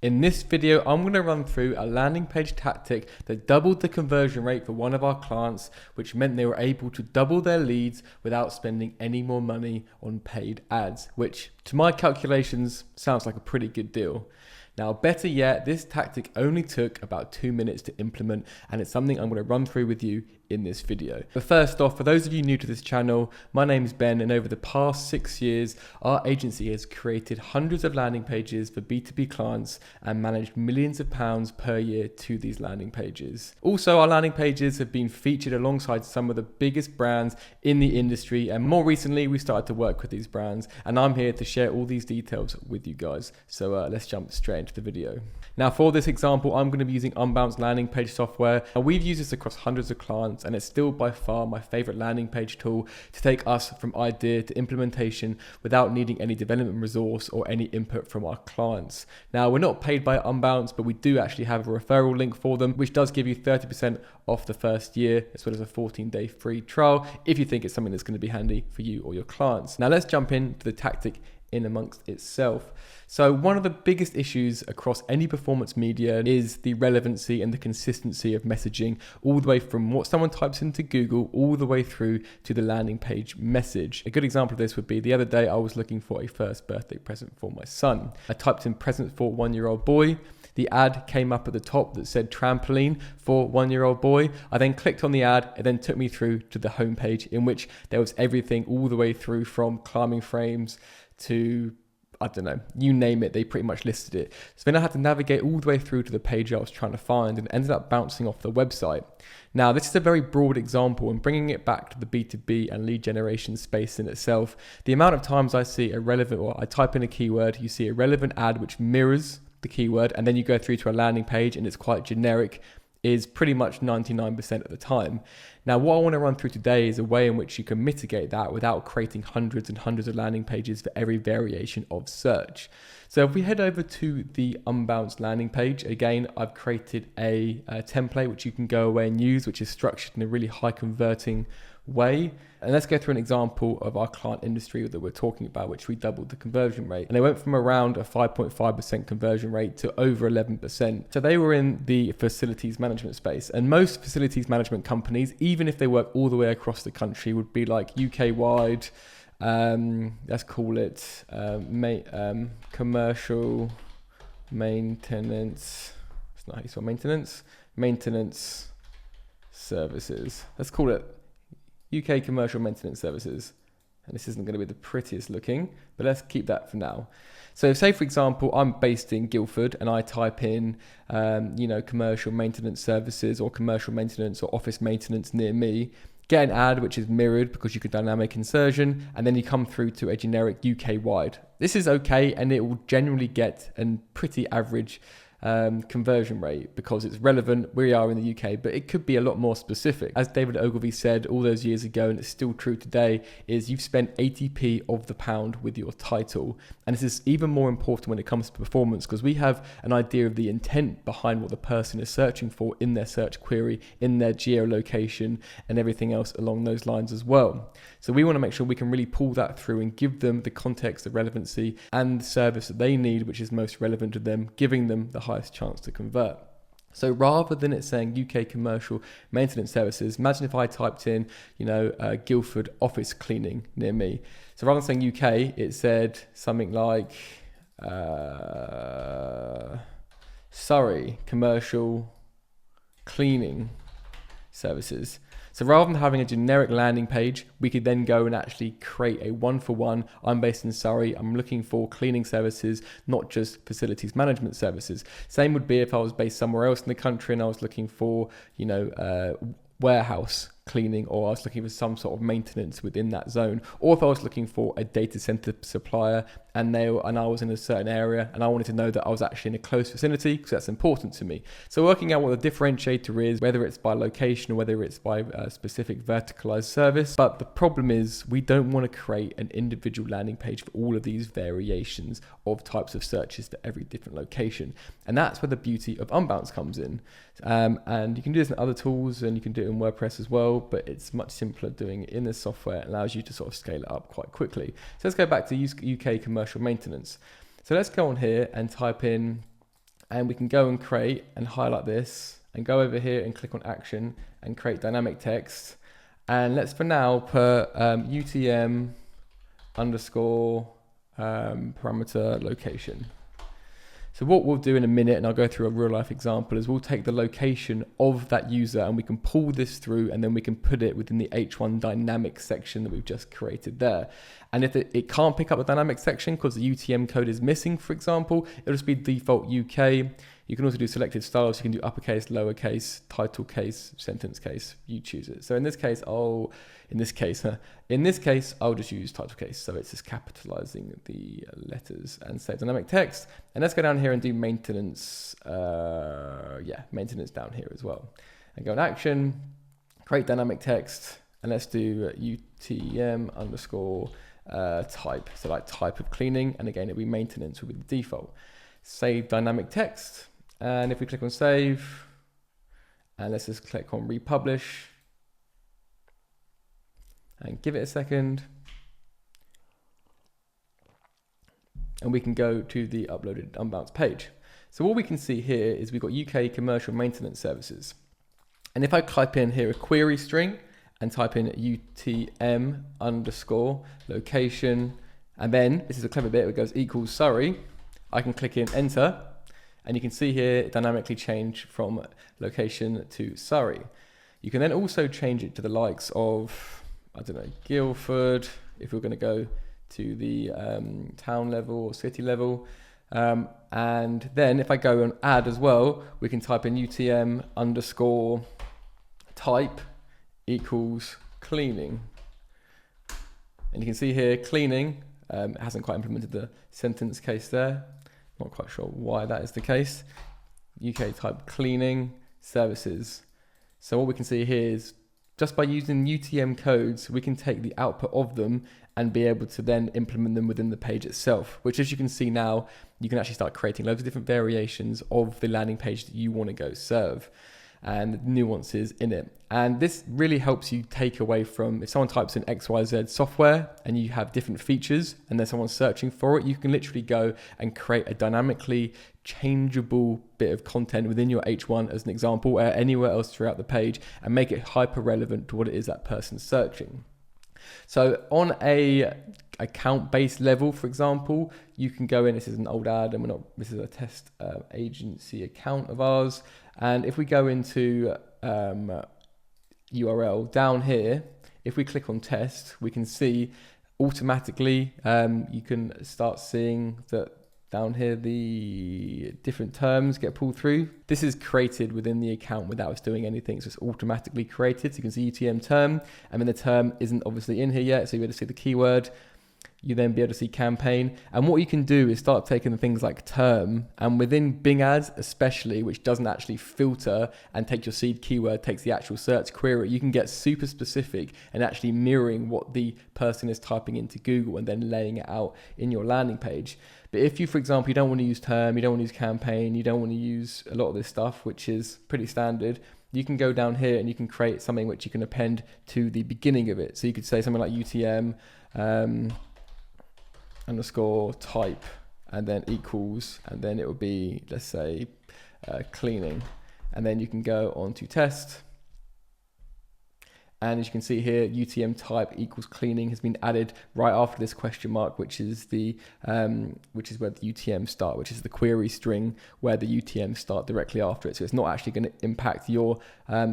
In this video, I'm going to run through a landing page tactic that doubled the conversion rate for one of our clients, which meant they were able to double their leads without spending any more money on paid ads, which to my calculations sounds like a pretty good deal. Now, better yet, this tactic only took about 2 minutes to implement, and it's something I'm going to run through with you in this video. But first off, for those of you new to this channel, my name's Ben, and over the past 6 years, our agency has created hundreds of landing pages for B2B clients and managed millions of pounds per year to these landing pages. Also, our landing pages have been featured alongside some of the biggest brands in the industry, and more recently, we started to work with these brands, and I'm here to share all these details with you guys. So let's jump straight into the video. Now, for this example, I'm going to be using Unbounce landing page software. Now, we've used this across hundreds of clients, and it's still by far my favorite landing page tool to take us from idea to implementation without needing any development resource or any input from our clients. Now, we're not paid by Unbounce, but we do actually have a referral link for them, which does give you 30% off the first year, as well as a 14-day free trial if you think it's something that's going to be handy for you or your clients. Now, let's jump into the tactic in amongst itself. So one of the biggest issues across any performance media is the relevancy and the consistency of messaging, all the way from what someone types into Google all the way through to the landing page message. A good example of this would be the other day I was looking for a first birthday present for my son. I typed in present for 1-year-old boy. The ad came up at the top that said trampoline for 1-year-old boy. I then clicked on the ad. It then took me through to the homepage, in which there was everything all the way through from climbing frames to, I don't know, you name it, they pretty much listed it. So then I had to navigate all the way through to the page I was trying to find and ended up bouncing off the website. Now, this is a very broad example, and bringing it back to the B2B and lead generation space in itself, the amount of times I see a relevant, or I type in a keyword, you see a relevant ad which mirrors the keyword, and then you go through to a landing page and it's quite generic, is pretty much 99% of the time. Now, what I want to run through today is a way in which you can mitigate that without creating hundreds and hundreds of landing pages for every variation of search. So if we head over to the Unbounce landing page, again, I've created a template which you can go away and use, which is structured in a really high converting way. And let's go through an example of our client industry that we're talking about, which we doubled the conversion rate. And they went from around a 5.5% conversion rate to over 11%. So they were in the facilities management space. And most facilities management companies, even if they work all the way across the country, would be like UK wide, let's call it commercial maintenance. It's not how you spell maintenance services. Let's call it UK commercial maintenance services. And this isn't going to be the prettiest looking, but let's keep that for now. So say, for example, I'm based in Guildford and I type in, commercial maintenance services or commercial maintenance or office maintenance near me, get an ad which is mirrored because you could dynamic insertion, and then you come through to a generic UK wide. This is okay, and it will generally get a pretty average conversion rate because it's relevant. We are in the UK, but it could be a lot more specific. As David Ogilvy said all those years ago, and it's still true today, is you've spent 80p of the pound with your title. And this is even more important when it comes to performance, because we have an idea of the intent behind what the person is searching for in their search query, in their geolocation, and everything else along those lines as well. So we want to make sure we can really pull that through and give them the context, the relevancy, and the service that they need, which is most relevant to them, giving them the highest chance to convert. So rather than it saying UK commercial maintenance services, imagine if I typed in, Guildford office cleaning near me. So rather than saying UK, it said something like Surrey commercial cleaning services. So rather than having a generic landing page, we could then go and actually create a one-for-one. I'm based in Surrey. I'm looking for cleaning services, not just facilities management services. Same would be if I was based somewhere else in the country and I was looking for, warehouse cleaning, or I was looking for some sort of maintenance within that zone, or if I was looking for a data center supplier and I was in a certain area and I wanted to know that I was actually in a close vicinity, because that's important to me. So working out what the differentiator is, whether it's by location or whether it's by a specific verticalized service. But the problem is we don't want to create an individual landing page for all of these variations of types of searches for every different location. And that's where the beauty of Unbounce comes in. And you can do this in other tools, and you can do it in WordPress as well, but it's much simpler doing it in this software. It allows you to sort of scale it up quite quickly. So let's go back to UK commercial maintenance. So let's go on here and type in And we can go and create and highlight this and go over here and click on action and create dynamic text. And let's for now put UTM underscore parameter location. So what we'll do in a minute, and I'll go through a real life example, is we'll take the location of that user and we can pull this through, and then we can put it within the H1 dynamic section that we've just created there. And if it can't pick up the dynamic section because the UTM code is missing, for example, it'll just be default UK. You can also do selected styles. You can do uppercase, lowercase, title case, sentence case. You choose it. So in this case, I'll just use title case. So it's just capitalizing the letters and save dynamic text. And let's go down here and do maintenance. Maintenance down here as well. And go in action, create dynamic text, and let's do UTM underscore type. So like type of cleaning. And again, it'll be maintenance will be the default. Save dynamic text. And if we click on save, and let's just click on republish and give it a second. And we can go to the uploaded unbounced page. So what we can see here is we've got UK commercial maintenance services. And if I type in here a query string and type in UTM underscore location, and then this is a clever bit, it goes equals Surrey, I can click in enter. And you can see here it dynamically change from location to Surrey. You can then also change it to the likes of, I don't know, Guildford, if we're going to go to the town level or city level. And then if I go and add as well, we can type in UTM underscore type equals cleaning. And you can see here cleaning hasn't quite implemented the sentence case there. Not quite sure why that is the case. UK type cleaning services. So what we can see here is just by using UTM codes, we can take the output of them and be able to then implement them within the page itself, which as you can see now, you can actually start creating loads of different variations of the landing page that you want to go serve and the nuances in it. And this really helps you take away from, if someone types in XYZ software and you have different features and then someone's searching for it, you can literally go and create a dynamically changeable bit of content within your H1 as an example, or anywhere else throughout the page, and make it hyper relevant to what it is that person's searching. So on a account-based level, for example, you can go in, this is an old ad and this is a test agency account of ours. And if we go into URL down here, if we click on test, we can see automatically, you can start seeing that down here, the different terms get pulled through. This is created within the account without us doing anything. So it's automatically created. So you can see UTM term, and then the term isn't obviously in here yet. So you're able to see the keyword. You then be able to see campaign. And what you can do is start taking the things like term, and within Bing ads especially, which doesn't actually filter and take your seed keyword, takes the actual search query, you can get super specific and actually mirroring what the person is typing into Google and then laying it out in your landing page. But if you, for example, you don't want to use term, you don't want to use campaign, you don't want to use a lot of this stuff, which is pretty standard, you can go down here and you can create something which you can append to the beginning of it. So you could say something like UTM underscore type, and then equals, and then it will be, let's say, cleaning. And then you can go on to test. And as you can see here, UTM type equals cleaning has been added right after this question mark, which is the which is where the UTM start, which is the query string where the UTM start directly after it. So it's not actually going to impact your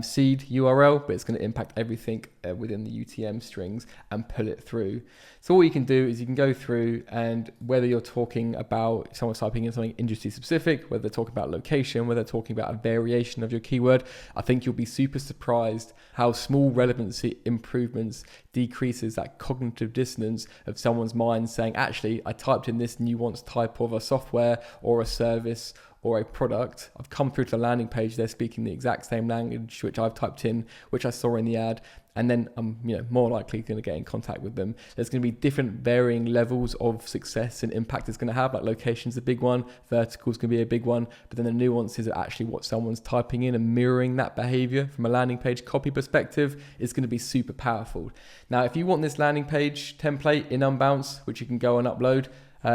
seed URL, but it's going to impact everything within the UTM strings and pull it through. So what you can do is you can go through, and whether you're talking about someone's typing in something industry specific, whether they're talking about location, whether they're talking about a variation of your keyword, I think you'll be super surprised how small relevancy improvements decreases that cognitive dissonance of someone's mind saying, actually, I typed in this nuanced type of a software or a service or a product. I've come through to the landing page, they're speaking the exact same language which I've typed in, which I saw in the ad, and then I'm more likely going to get in contact with them. There's going to be different varying levels of success and impact it's going to have, like location's a big one, vertical's going to be a big one, but then the nuances are actually what someone's typing in and mirroring that behavior from a landing page copy perspective is going to be super powerful. Now, if you want this landing page template in Unbounce, which you can go and upload,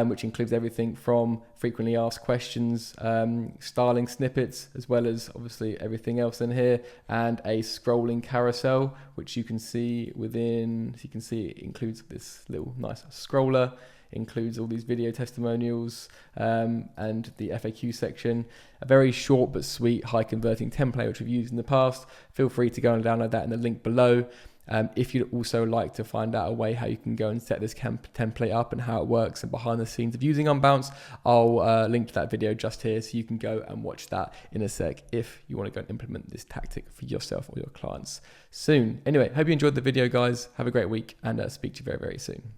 which includes everything from frequently asked questions, styling snippets, as well as obviously everything else in here, and a scrolling carousel, which you can see within. So you can see it includes this little nice scroller, includes all these video testimonials, and the FAQ section. A very short but sweet high converting template which we've used in the past. Feel free to go and download that in the link below. If you'd also like to find out a way how you can go and set this template up and how it works and behind the scenes of using Unbounce, I'll link to that video just here, so you can go and watch that in a sec if you want to go and implement this tactic for yourself or your clients soon. Anyway, hope you enjoyed the video, guys. Have a great week, and speak to you very, very soon.